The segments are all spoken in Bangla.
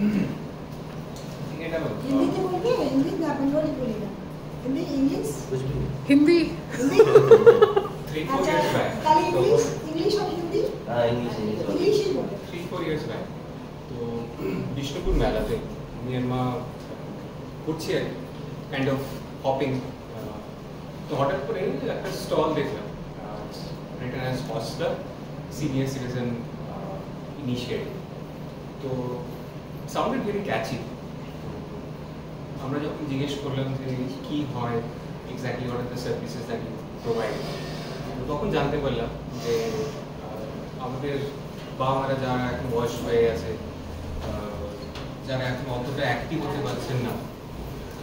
हिंदी के बोल के हिंदी ना बंगाली बोलेगा Hindi English Hindi 3-4 years back खाली इंग्लिश और हिंदी इंग्लिश ही बोले 3-4 years back तो বিষ্ণুপুর মেলাতে আমি আর মা ঘুরছি আর কাইন্ড অফ হপিং তো হঠাৎ করে একটা স্টল দেখলাম written as hostel senior citizen initiative তো সাউন্ডেড ভেরি ক্যাচি আমরা যখন জিজ্ঞেস করলাম যে কি হয় exactly what are the services that you provide তখন জানতে পারলাম যে আমাদের বাবা মারা যারা এখন বয়স হয়ে আছে যারা এখন অতটা অ্যাক্টিভ হতে পারছেন না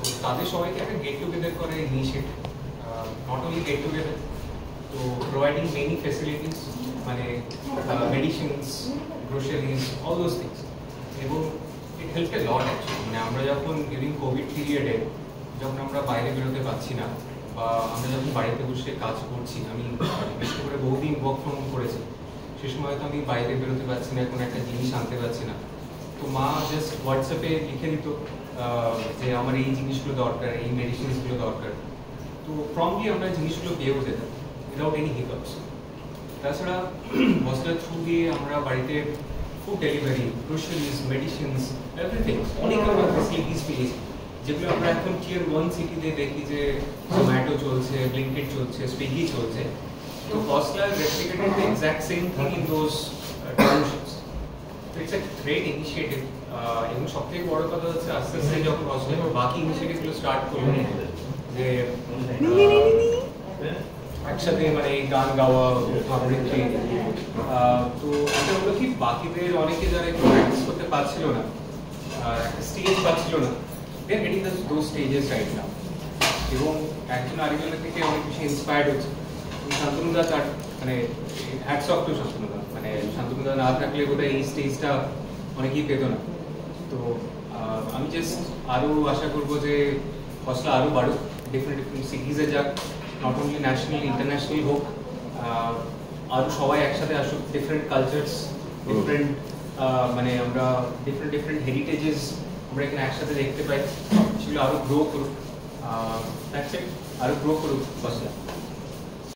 তো তাদের সবাইকে একটা গেট টুগেদার করে initiative not only get together তো প্রোভাইডিং মেনি ফেসিলিটিস মানে medicines groceries all those things এবং it help A lot actually মানে আমরা যখন ডিউরিং কোভিড পিরিয়ডে যখন আমরা বাইরে বেরোতে পারছি না বা আমরা যখন বাড়িতে বসে কাজ করছি আমি বিশেষ করে বহুদিন ওয়ার্ক ফ্রম হোম করেছি সে সময় তো আমি বাইরে বেরোতে পারছি না কোনো একটা জিনিস আনতে পারছি না তো মা জাস্ট হোয়াটসঅ্যাপে লিখে দিত যে আমার এই জিনিসগুলো দরকার এই মেডিসিনসগুলো দরকার তো প্রম্পটলি আমরা জিনিসগুলো পেয়েও যেতাম উইদাউট এনি হিকআপস তাছাড়া হস্টেল থ্রু দিয়ে আমরা বাড়িতে food delivery groceries medicines everything অনেক রকম ফেসিলিটিস পেয়েছি যেগুলো আমরা এখন টিয়ার 1 সিটিতে দেখি যে জোম্যাটো চলছে ব্লিঙ্কিট চলছে সুইগি চলছে তো hostel replicated the exact same thing in those townships তো ইটস এ গ্রেট ইনিশিয়েটিভ এবং সবথেকে বড় কথা হচ্ছে আস্তে আস্তে যখন হস্টেল বাকি ইনিশিয়েটিভগুলো স্টার্ট করলো যে একসাথে মানে গান গাওয়া আবৃত্তি তো এটা হলো কি বাকিদের অনেকে যারা একটু প্র্যাকটিস করতে পারছিল না একটা স্টেজ পাচ্ছিল না they are getting those stages right now এবং একজন আরেকজনের থেকে অনেক বেশি ইন্সপায়ার্ড হচ্ছে শান্তনুদা তার মানে হ্যাটস অফ টু শান্তনুদা মানে শান্তনুদা না থাকলে বোধহয় এই স্টেজটা অনেকেই পেত না তো আমি জাস্ট আরও আশা করবো যে হস্টেল আরও বাড়ুক ডিফারেন্ট ডিফারেন্ট সিটিজে যাক নট অনলি ন্যাশনাল ইন্টারন্যাশনাল হোক আরও সবাই একসাথে আসুক ডিফারেন্ট কালচার্স ডিফারেন্ট মানে আমরা ডিফারেন্ট ডিফারেন্ট হেরিটেজেস আমরা এখানে একসাথে দেখতে পাই সেগুলো আরও গ্রো করুক দ্যাটস ইট আরও গ্রো করুক হস্টেল